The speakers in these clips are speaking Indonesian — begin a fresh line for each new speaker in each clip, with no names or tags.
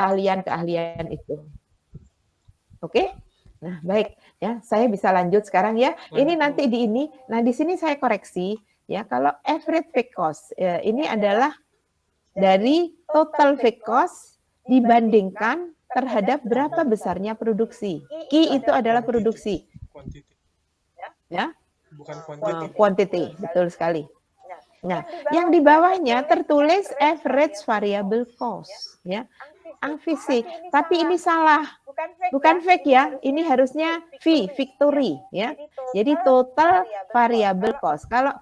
keahlian-keahlian itu. Oke? Nah, baik ya. Saya bisa lanjut sekarang ya. Ini nanti di ini. Nah, di sini saya koreksi ya. Kalau average fixed cost ini adalah dari total fixed cost dibandingkan terhadap berapa besarnya produksi. Q itu adalah produksi. Ya?
Bukan
quantity, betul sekali. Nah, yang di bawahnya tertulis average variable cost, ya. AVC, tapi ini salah. Bukan fake ya, ini harusnya victory, ya. Jadi total variable cost. Kalau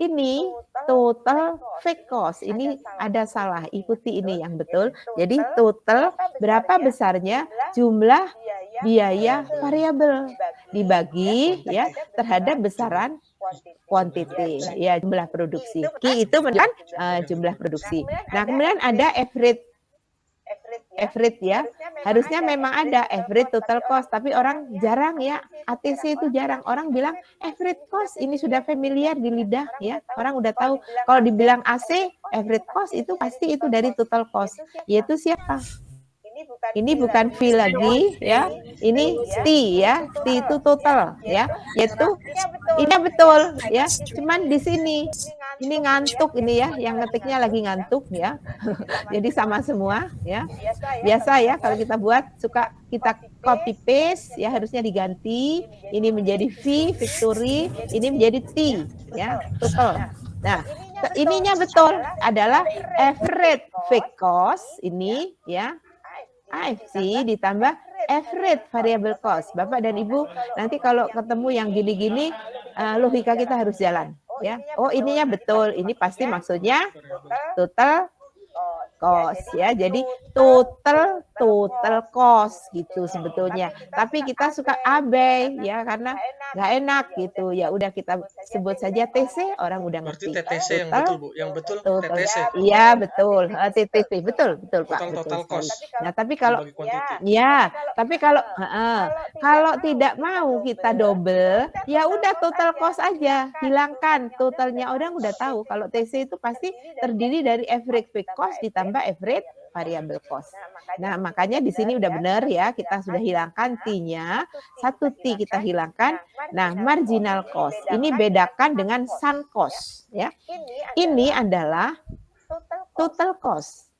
ini total fixed cost, ini ada salah, ikuti ini yang betul. Jadi total berapa besarnya jumlah biaya variabel dibagi ya terhadap besaran quantity ya jumlah produksi. Q itu merupakan jumlah produksi. Nah, kemudian ada average ya. Harusnya memang ada average total cost, tapi orang jarang ya. ATC itu jarang. Orang bilang average cost ini sudah familiar di lidah ya. Orang udah tahu kalau dibilang AC average cost itu pasti itu dari total cost. Yaitu siapa? Ini bukan V lagi ya, ini T ya, T itu total ya, yaitu ini betul ya, cuman di sini ini ngantuk ini ya, yang ngetiknya lagi ngantuk ya, jadi sama semua ya, biasa ya kalau kita buat suka kita copy paste ya harusnya diganti, ini menjadi V victory, ini menjadi T ya total. Nah ininya betul adalah average fixed cost ini ya. AFC ditambah average variable cost. Bapak dan Ibu, nanti kalau ketemu yang gini-gini, logika kita harus jalan. Ya, oh ininya betul, ini pasti maksudnya total cost ya. Jadi total cost gitu sebetulnya. Tapi kita suka abai ya karena nggak enak gitu. Ya udah kita sebut saja TC, orang udah ngerti.
Berarti TTC yang betul, Bu. Yang betul TTC.
Iya, betul. TTC betul Pak.
Total cost.
Nah, tapi kalau kalau tidak mau kita double, ya udah total cost aja, hilangkan totalnya. Orang udah tahu kalau TC itu pasti terdiri dari average fixed cost ditambah average variable cost. Nah, makanya di sini udah benar ya, kita sudah hilangkan T-nya, satu T kita hilangkan. Nah, marginal cost. Ini bedakan dengan sunk cost ya. Ini adalah total cost.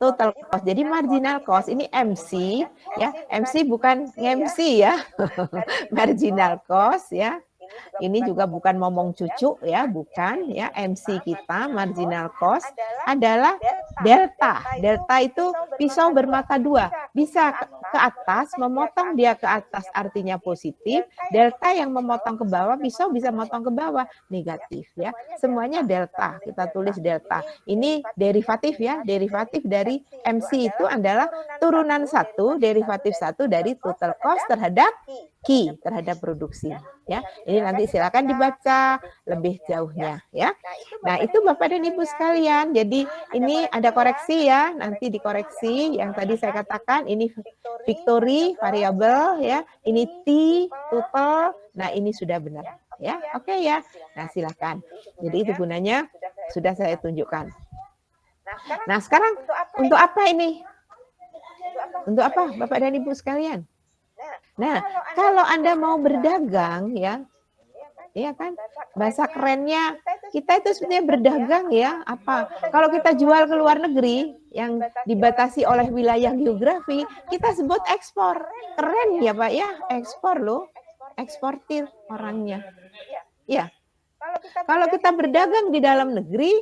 Total cost. Jadi marginal cost ini MC ya. MC bukan MC ya. Marginal cost ya. Ini juga bukan ngomong cucu ya, bukan ya. MC kita marginal cost adalah delta. Delta itu pisau bermata dua. Bisa ke atas, memotong dia ke atas artinya positif. Delta yang memotong ke bawah, pisau bisa memotong ke bawah negatif ya. Semuanya delta. Kita tulis delta. Ini derivatif ya. Derivatif dari MC itu adalah turunan satu, derivatif satu dari total cost terhadap Q, terhadap produksi ya. Ini nanti silakan dibaca lebih jauhnya ya. Nah, itu Bapak dan Ibu sekalian. Jadi ini ada koreksi ya, nanti dikoreksi yang tadi saya katakan ini victory variable ya, ini T total. Nah, ini sudah benar ya. Oke ya. Nah, silakan. Jadi itu gunanya sudah saya tunjukkan. Nah, sekarang untuk apa ini? Untuk apa Bapak dan Ibu sekalian? Nah, kalau Anda mau berdagang ya, iya kan? Bahasa kerennya kita itu sebenarnya berdagang ya. Apa? Kalau kita jual ke luar negeri yang dibatasi oleh wilayah geografi, kita sebut ekspor. Keren ya Pak ya, ekspor loh. Eksportir orangnya. Ya. Kalau kita berdagang di dalam negeri,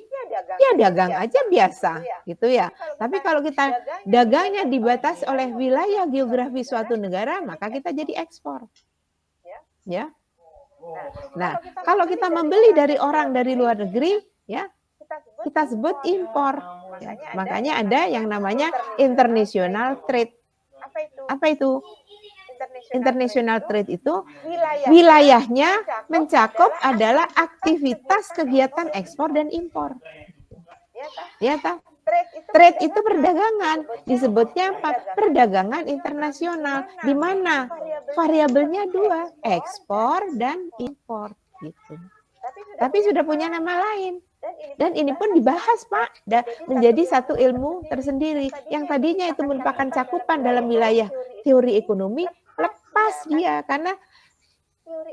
ya dagang aja biasa, gitu ya. Tapi kalau kita dagangnya dibatasi oleh wilayah geografi suatu negara, maka kita jadi ekspor. Ya. Nah, kalau kita membeli dari orang dari luar negeri, ya kita sebut impor. Ya. Makanya ada yang namanya international trade. Apa itu? International trade itu wilayahnya mencakup adalah aktivitas kegiatan ekspor dan impor. Ya, tak? Trade itu perdagangan, disebutnya apa? Perdagangan internasional, di mana variabelnya dua, ekspor dan impor gitu. Tapi sudah punya nama lain, Dan ini pun dibahas, Pak, menjadi satu ilmu tersendiri. Yang tadinya itu merupakan cakupan dalam wilayah teori ekonomi, lepas dia karena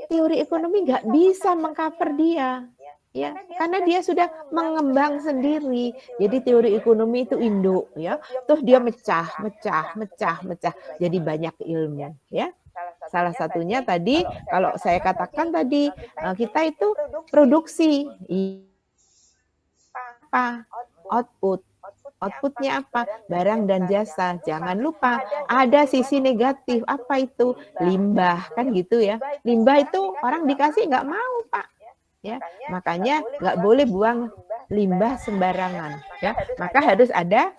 teori ekonomi nggak bisa mengcover dia. Ya, karena dia sudah mengembang sendiri. Jadi teori ekonomi itu induk, ya. Terus dia mecah. Jadi banyak ilmu, ya. Salah satunya tadi, kalau saya katakan tadi, kita itu produksi. Apa? Output. Outputnya apa? Barang dan jasa. Jangan lupa ada sisi negatif. Apa itu? Limbah, kan gitu ya. Limbah itu orang dikasih nggak mau, Pak. Ya, makanya nggak boleh buang limbah sembarangan. Ya, maka harus ada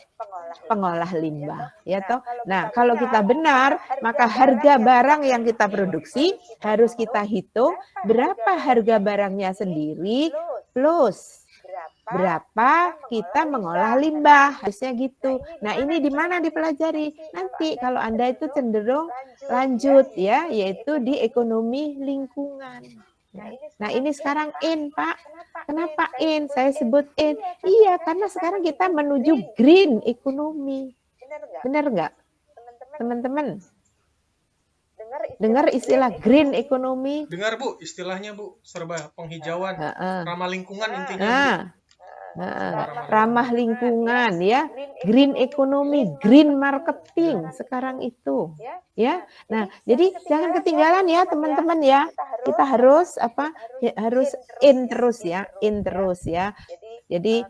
pengolah limbah. Ya toh. Nah, kalau kita benar, maka harga barang yang kita produksi harus kita hitung berapa harga barangnya sendiri plus berapa kita mengolah limbah, harusnya gitu. Nah, ini di mana dipelajari? Nanti kalau Anda itu cenderung lanjut ya, yaitu di ekonomi lingkungan. Nah, ini sekarang in, Pak. Kenapa in? Saya sebut in. Iya, karena sekarang kita menuju green ekonomi. Benar nggak? Teman-teman? Dengar istilah green ekonomi?
Dengar, Bu, istilahnya, Bu. Serba penghijauan, ramah lingkungan intinya.
Ramah lingkungan ya, green economy, green marketing sekarang itu ya. Nah, jadi jangan ketinggalan ya teman-teman ya. Kita harus harus in terus ya. Jadi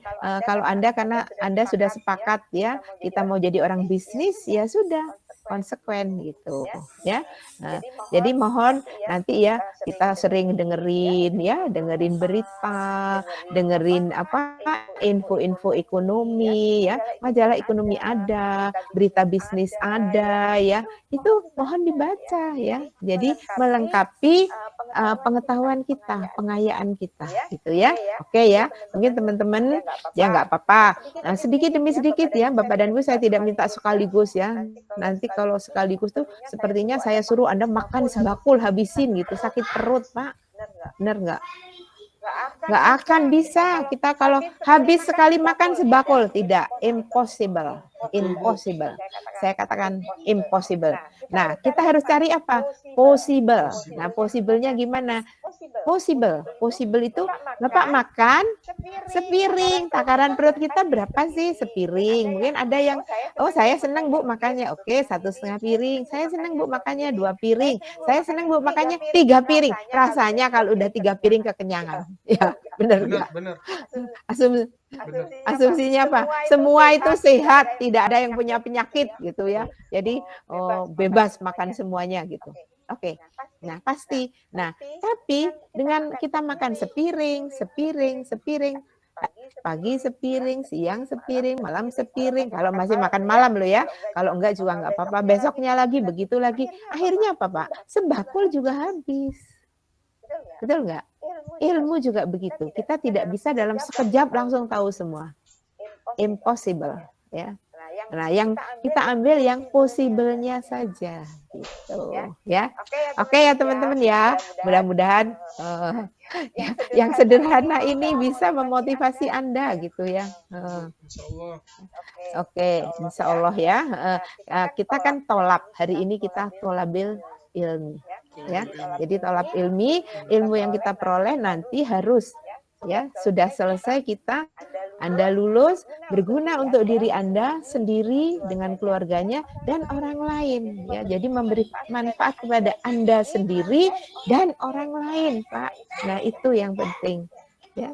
kalau karena Anda sudah sepakat ya, kita mau jadi orang bisnis ya sudah konsekuen gitu ya. Nah, jadi mohon nanti ya kita sering dengerin berita, dengerin info-info ekonomi ya, majalah ekonomi ada, berita bisnis ada ya. Itu mohon dibaca ya. Jadi melengkapi pengetahuan kita, pengayaan kita gitu ya. Oke ya. Mungkin teman-teman ya nggak apa-apa. Nah, sedikit demi sedikit ya, Bapak dan Ibu, saya tidak minta sekaligus ya. Nanti kalau sekaligus tuh sepertinya saya suruh Anda makan sebakul habisin gitu, sakit perut, Pak. Benar nggak? Nggak akan bisa. Kita kalau habis sekali makan sebakul, tidak. Impossible. Saya katakan impossible. Nah, kita harus cari apa? Possible. Nah, possible-nya gimana? Possible itu Bapak makan sepiring. Takaran perut kita berapa sih sepiring? Mungkin ada yang, saya senang Bu makannya. Oke, 1,5 piring. Saya senang Bu makannya 2 piring. Saya senang Bu makannya 3 piring. Rasanya kalau udah 3 piring kekenyangan. Ya, benar nggak?
Benar.
Asumsinya apa? Semua itu sehat, tidak ada yang punya penyakit gitu ya. Jadi bebas makan semuanya gitu. Oke. Nah, pasti. Nah, tapi dengan kita makan sepiring, pagi sepiring, siang sepiring, malam sepiring. Kalau masih makan malam loh ya. Kalau enggak juga enggak apa-apa. Besoknya lagi, begitu lagi. Akhirnya apa, Pak? Sebakul juga habis. Betul nggak? Ilmu juga begitu. Kita tidak bisa dalam sekejap langsung tahu semua. Impossible. Ya. Nah, yang kita ambil yang possible-nya saja gitu ya. Oke ya teman-teman ya. Mudah-mudahan yang sederhana ini bisa memotivasi Anda gitu ya. Oke, insya Allah ya. Kita kan tolab hari ini, kita tolabil ilmi ya. Jadi tolab ilmu yang kita peroleh nanti harus ya sudah selesai Anda lulus, berguna untuk diri Anda sendiri dengan keluarganya dan orang lain ya. Jadi memberi manfaat kepada Anda sendiri dan orang lain, Pak. Nah, itu yang penting ya.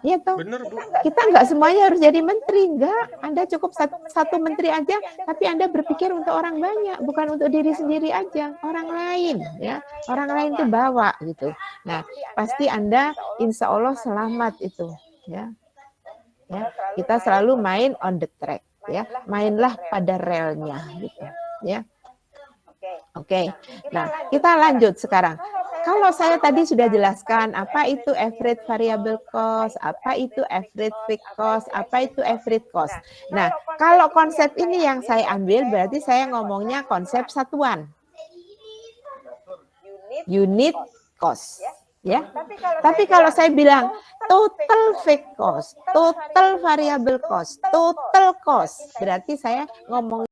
Iya toh.
Bener, Bu.
Kita nggak semuanya harus jadi menteri, enggak. Anda cukup satu menteri aja, tapi Anda berpikir untuk orang banyak, bukan untuk diri sendiri aja, orang lain ya. Orang lain itu bawa gitu. Nah, pasti Anda insya Allah selamat itu ya. Ya, kita selalu main on the track ya. Mainlah pada relnya gitu ya. Oke. Nah, kita lanjut sekarang. Kalau saya tadi sudah jelaskan apa itu average variable cost, apa itu average fixed cost, apa itu average cost. Nah, kalau konsep ini yang saya ambil berarti saya ngomongnya konsep satuan. Unit cost. Ya. Tapi kalau saya bilang total fixed cost, total variable cost, total cost, berarti saya ngomong